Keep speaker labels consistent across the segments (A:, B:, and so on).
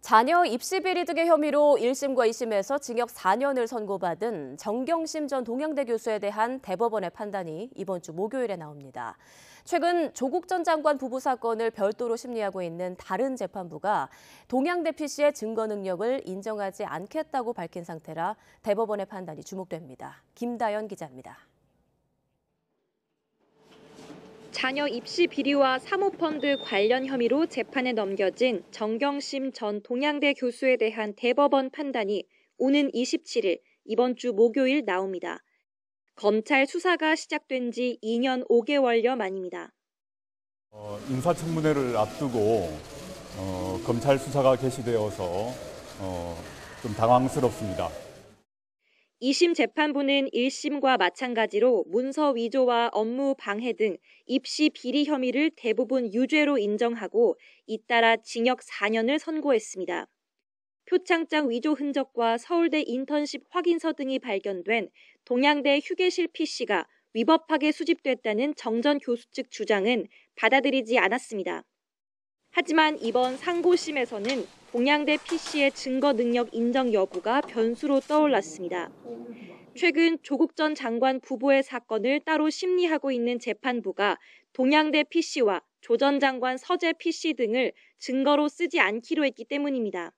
A: 자녀 입시 비리 등의 혐의로 1심과 2심에서 징역 4년을 선고받은 정경심 전 동양대 교수에 대한 대법원의 판단이 이번 주 목요일에 나옵니다. 최근 조국 전 장관 부부 사건을 별도로 심리하고 있는 다른 재판부가 동양대 PC의 증거 능력을 인정하지 않겠다고 밝힌 상태라 대법원의 판단이 주목됩니다. 김다연 기자입니다.
B: 자녀 입시 비리와 사모펀드 관련 혐의로 재판에 넘겨진 정경심 전 동양대 교수에 대한 대법원 판단이 오는 27일 이번 주 목요일 나옵니다. 검찰 수사가 시작된 지 2년 5개월여 만입니다.
C: 인사청문회를 앞두고 검찰 수사가 개시되어서 좀 당황스럽습니다.
B: 2심 재판부는 1심과 마찬가지로 문서 위조와 업무 방해 등 입시 비리 혐의를 대부분 유죄로 인정하고 잇따라 징역 4년을 선고했습니다. 표창장 위조 흔적과 서울대 인턴십 확인서 등이 발견된 동양대 휴게실 PC가 위법하게 수집됐다는 정 전 교수 측 주장은 받아들이지 않았습니다. 하지만 이번 상고심에서는 동양대 PC의 증거 능력 인정 여부가 변수로 떠올랐습니다. 최근 조국 전 장관 부부의 사건을 따로 심리하고 있는 재판부가 동양대 PC와 조 전 장관 서재 PC 등을 증거로 쓰지 않기로 했기 때문입니다.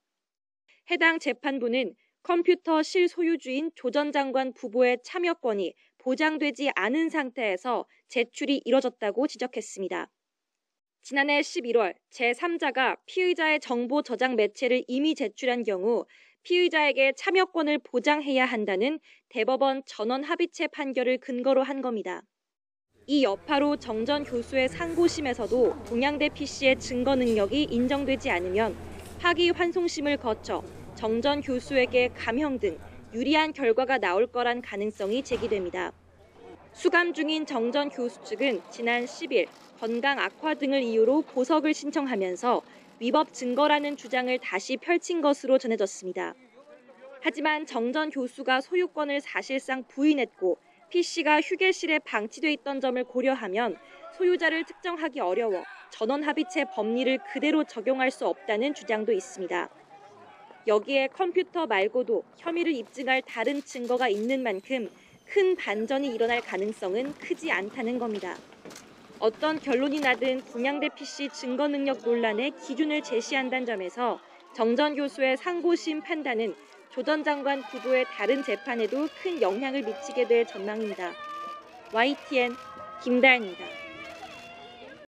B: 해당 재판부는 컴퓨터 실소유주인 조 전 장관 부부의 참여권이 보장되지 않은 상태에서 제출이 이뤄졌다고 지적했습니다. 지난해 11월 제3자가 피의자의 정보 저장 매체를 이미 제출한 경우 피의자에게 참여권을 보장해야 한다는 대법원 전원 합의체 판결을 근거로 한 겁니다. 이 여파로 정 전 교수의 상고심에서도 동양대 PC의 증거 능력이 인정되지 않으면 파기환송심을 거쳐 정 전 교수에게 감형 등 유리한 결과가 나올 거란 가능성이 제기됩니다. 수감 중인 정 전 교수 측은 지난 10일 건강 악화 등을 이유로 보석을 신청하면서 위법 증거라는 주장을 다시 펼친 것으로 전해졌습니다. 하지만 정 전 교수가 소유권을 사실상 부인했고 PC가 휴게실에 방치돼 있던 점을 고려하면 소유자를 특정하기 어려워 전원 합의체 법리를 그대로 적용할 수 없다는 주장도 있습니다. 여기에 컴퓨터 말고도 혐의를 입증할 다른 증거가 있는 만큼 큰 반전이 일어날 가능성은 크지 않다는 겁니다. 어떤 결론이 나든 동양대 PC 증거 능력 논란의 기준을 제시한다는 점에서 정 전 교수의 상고심 판단은 조 전 장관 부부의 다른 재판에도 큰 영향을 미치게 될 전망입니다. YTN 김다연입니다.